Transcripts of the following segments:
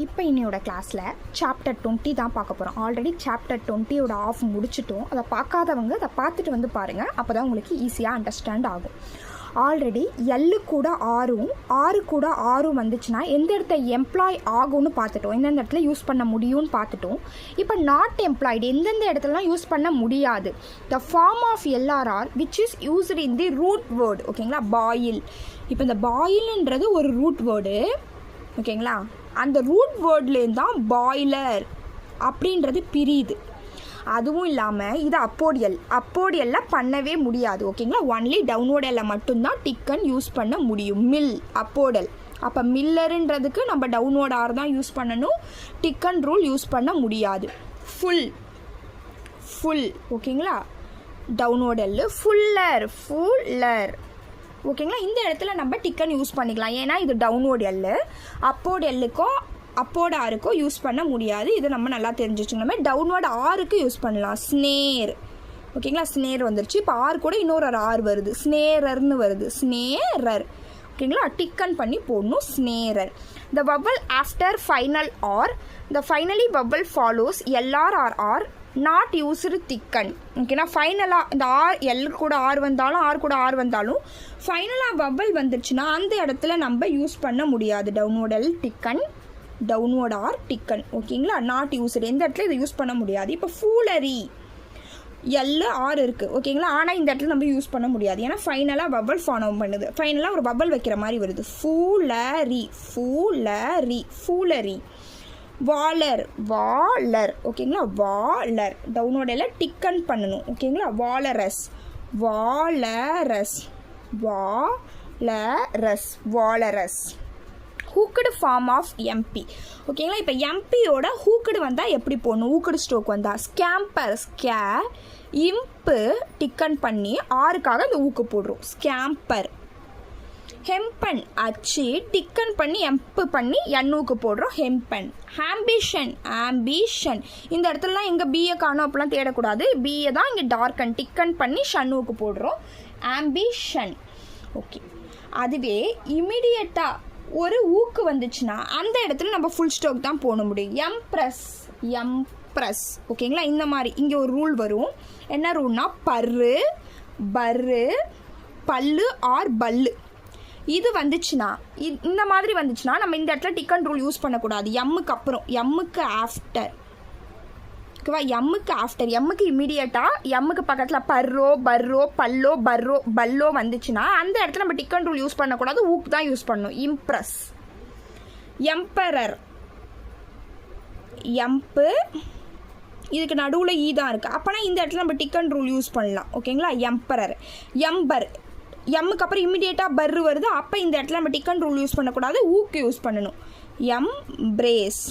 இப்போ இன்னையோட கிளாஸில் சாப்டர் 20 தான் பார்க்க போகிறோம். ஆல்ரெடி சாப்டர் 20யோட ஆஃப் முடிச்சிட்டோம். அதை பார்க்காதவங்க அதை பார்த்துட்டு வந்து பாருங்கள். அப்போ தான் உங்களுக்கு ஈஸியாக அண்டர்ஸ்டாண்ட் ஆகும். ஆல்ரெடி எல்லு கூட ஆறும் ஆறு கூட ஆறும் வந்துச்சுன்னா எந்த இடத்த எம்ப்ளாய் ஆகும்னு பார்த்துட்டோம், எந்தெந்த இடத்துல யூஸ் பண்ண முடியும்னு பார்த்துட்டோம். இப்போ நாட் எம்ப்ளாய்டு எந்தெந்த இடத்துலலாம் யூஸ் பண்ண முடியாது. The form of LRR which is used in the root word. ஓகேங்களா, பாயில். இப்போ இந்த பாயில்ன்றது ஒரு ரூட் வேர்டு. ஓகேங்களா, அந்த ரூட் வேர்ட்லேருந்து தான் பாய்லர் அப்படின்றது பிரியுது. அதுவும் இல்லாமல் இது அப்போடியலில் பண்ணவே முடியாது. ஓகேங்களா, ஒன்லி டவுன்வோர்டில் மட்டும்தான் டிக்கன் யூஸ் பண்ண முடியும். மில் அப்போடல். அப்போ மில்லருன்றதுக்கு நம்ம டவுன்வோர்ட் ஆர் தான் யூஸ் பண்ணணும், டிக்கன் ரூல் யூஸ் பண்ண முடியாது. ஃபுல் ஓகேங்களா, டவுன்வோர்டல். ஃபுல்லர் ஓகேங்களா, இந்த இடத்துல நம்ம டிக்கன் யூஸ் பண்ணிக்கலாம். ஏன்னா இது டவுன்வோர்ட் எல்லு. அப்போர்ட் எல்லுக்கோ அப்போர்ட் ஆருக்கோ யூஸ் பண்ண முடியாது. இது நம்ம நல்லா தெரிஞ்சு வச்சுக்கணும். நம்ம டவுன்வோர்ட் ஆருக்கு யூஸ் பண்ணலாம். ஸ்னேர். ஓகேங்களா, ஸ்னேர் வந்துருச்சு. இப்போ ஆர் கூட இன்னொரு ஆர் வருது, ஸ்னேரர்னு வருது. ஸ்னேரர். ஓகேங்களா, டிக்கன் பண்ணி போடணும். Sneerer. The vowel after final R the finally vowel follows L R or are not used thicken. ஓகேனா, ஃபைனலாக இந்த ஆர் எல் கூட ஆர் வந்தாலும் ஆர் கூட ஆர் வந்தாலும் ஃபைனலாக வவல் வந்துருச்சுன்னா அந்த இடத்துல நம்ம யூஸ் பண்ண முடியாது. Downward L thicken, downward R thicken. ஓகேங்களா, நாட் யூஸ்டு, எந்த இடத்துல இதை யூஸ் பண்ண முடியாது. இப்போ ஃபூலரி எல் ஆர் இருக்குது. ஓகேங்களா, ஆனால் இந்த இடத்துல நம்ம யூஸ் பண்ண முடியாது. ஏன்னா ஃபைனலாக வவல் ஃபார்ம் பண்ணுது. ஃபைனலாக ஒரு வவல் வைக்கிற மாதிரி வருது. ஃபூலரி. வாலர். ஓகேங்களா, வாலர். டவுன்வோர்டில் டிக்கன் பண்ணணும். ஓகேங்களா, வாலரஸ். ஹூக்கடு ஃபார்ம் ஆஃப் எம்பி. ஓகேங்களா, இப்போ எம்பியோட ஹூக்கடு வந்தால் எப்படி போடணும்? ஹூக்கடு ஸ்ட்ரோக் வந்தால் ஸ்கேம்பர். இம்பு டிக்கன் பண்ணி ஆறுக்காக இந்த ஊக்கு போடுறோம். ஸ்கேம்பர். ஹெம்பன் அச்சு டிக்கன் பண்ணி எம்பு பண்ணி எண்ணூக்கு போடுறோம். ஹெம்பன். ஆம்பிஷன். இந்த இடத்துலலாம் எங்கே பிஏ காணும் அப்படிலாம் தேடக்கூடாது. பிஏ தான் இங்கே டார்க்கன் டிக்கன் பண்ணி ஷன்னூக்கு போடுறோம். ஆம்பிஷன். ஓகே, அதுவே இமிடியட்டாக ஒரு ஊக்கு வந்துச்சுன்னா அந்த இடத்துல நம்ம ஃபுல் ஸ்டாக் தான் போட முடியும். எம்ப்ரஸ். ஓகேங்களா, இந்த மாதிரி இங்கே ஒரு ரூல் வரும். என்ன ரூல்னா, பர்ரு பல்லு ஆர் பல்லு இது வந்துச்சுன்னா, இந்த மாதிரி வந்துச்சுன்னா நம்ம இந்த இடத்துல டிக்கன் ரூல் யூஸ் பண்ணக்கூடாது. எம்முக்கு அப்புறம், எம்முக்கு ஆஃப்டர். ஓகேவா, எம்முக்கு இமீடியட்டாக எம்முக்கு பக்கத்தில் பல்லோ வந்துச்சுன்னா அந்த இடத்துல நம்ம டிக்கன் ரூல் யூஸ் பண்ணக்கூடாது, ஊக்கு தான் யூஸ் பண்ணணும். இம்ப்ரஸ். எம்பரர். இதுக்கு நடுவில் ஈ தான் இருக்குது. அப்போனா இந்த இடத்துல நம்ம டிக்கன் ரூல் யூஸ் பண்ணலாம். ஓகேங்களா, எம்பரர். எம்முக்கு அப்புறம் இம்மிடியேட்டாக பர்ரு வருது. அப்போ இந்த இடத்துல நம்ம டிக்கன் ரூல் யூஸ் பண்ணக்கூடாது, ஊக்கு யூஸ் பண்ணணும். எம்பரேஸ்.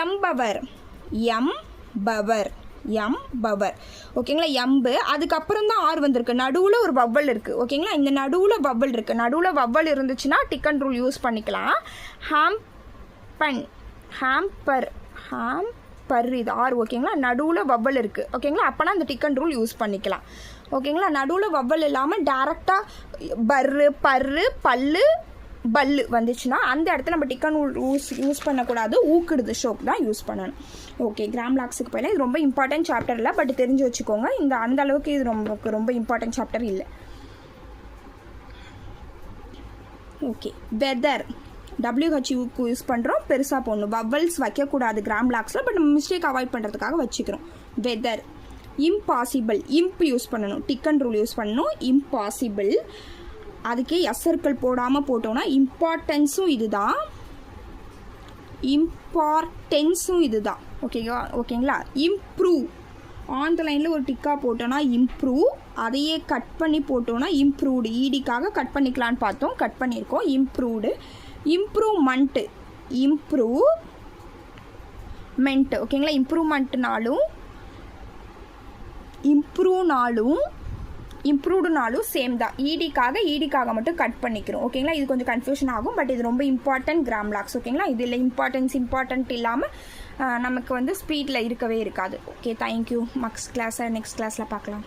எம்பவர். ஓகேங்களா, எம்பு. அதுக்கப்புறம் தான் ஆர் வந்திருக்கு. நடுவில் ஒரு வவ்வல் இருக்குது. ஓகேங்களா, இந்த நடுவில் வவ்வல் இருக்குது. நடுவில் வவ்வல் இருந்துச்சுன்னா டிக்கன் ரூல் யூஸ் பண்ணிக்கலாம். ஹாம்பர் இது ஆர். ஓகேங்களா, நடுவில் வவ்வல் இருக்குது. ஓகேங்களா, அப்போனா அந்த டிக்கன் ரூல் யூஸ் பண்ணிக்கலாம். ஓகேங்களா, நடுவில் வவ்வல் இல்லாமல் டேரெக்டாக பல்லு வந்துச்சுன்னா அந்த இடத்துல நம்ம டிக்கன் யூஸ் பண்ணக்கூடாது, ஊக்குடுது ஷோக் தான் யூஸ் பண்ணணும். ஓகே, கிராம்லாக்ஸுக்கு போயில இது ரொம்ப இம்பார்ட்டன்ட் சாப்டர் இல்லை, பட் தெரிஞ்சு வச்சுக்கோங்க. அந்த அளவுக்கு இது ரொம்ப இம்பார்ட்டன்ட் சாப்டர் இல்லை. Okay, weather. WHUக்கு யூஸ் பண்ணுறோம், பெருசாக போடணும். வவ்வல்ஸ் வைக்கக்கூடாது கிராம்லாக்ஸில், பட் நம்ம மிஸ்டேக் அவாய்ட் பண்ணுறதுக்காக வச்சுக்கிறோம். வெதர். இம்பாசிபிள். இம்ப் யூஸ் பண்ணணும், டிக்கன் ரூல் யூஸ் பண்ணணும். இம்பாசிபிள். அதுக்கே எஸ் சர்க்கிள் போடாமல் போட்டோம்னா இம்பார்ட்டன்ஸும் இதுதான். ஓகேங்களா, இம்ப்ரூவ். ஆன் த லைனில் ஒரு டிக்காக போட்டோன்னா இம்ப்ரூவ். அதையே கட் பண்ணி போட்டோன்னா இம்ப்ரூவ்டு. ஈடிக்காக கட் பண்ணிக்கலான்னு பார்த்தோம், கட் பண்ணியிருக்கோம். இம்ப்ரூவ்டு. இம்ப்ரூவ்மெண்ட்டு. ஓகேங்களா, இம்ப்ரூவ்டுனாலும் சேம் தான். ஈடிக்காக மட்டும் கட் பண்ணிக்கிறோம். ஓகேங்களா, இது கொஞ்சம் கன்ஃபியூஷன் ஆகும், பட் இது ரொம்ப இம்பார்ட்டன்ட் கிராம்லாக்ஸ். ஓகேங்களா, இதில் இம்பார்ட்டன்ட் இல்லாமல் நமக்கு ஸ்பீடில் இருக்கவே இருக்காது. Okay, thank you. நெக்ஸ்ட் கிளாஸில் பார்க்கலாம்.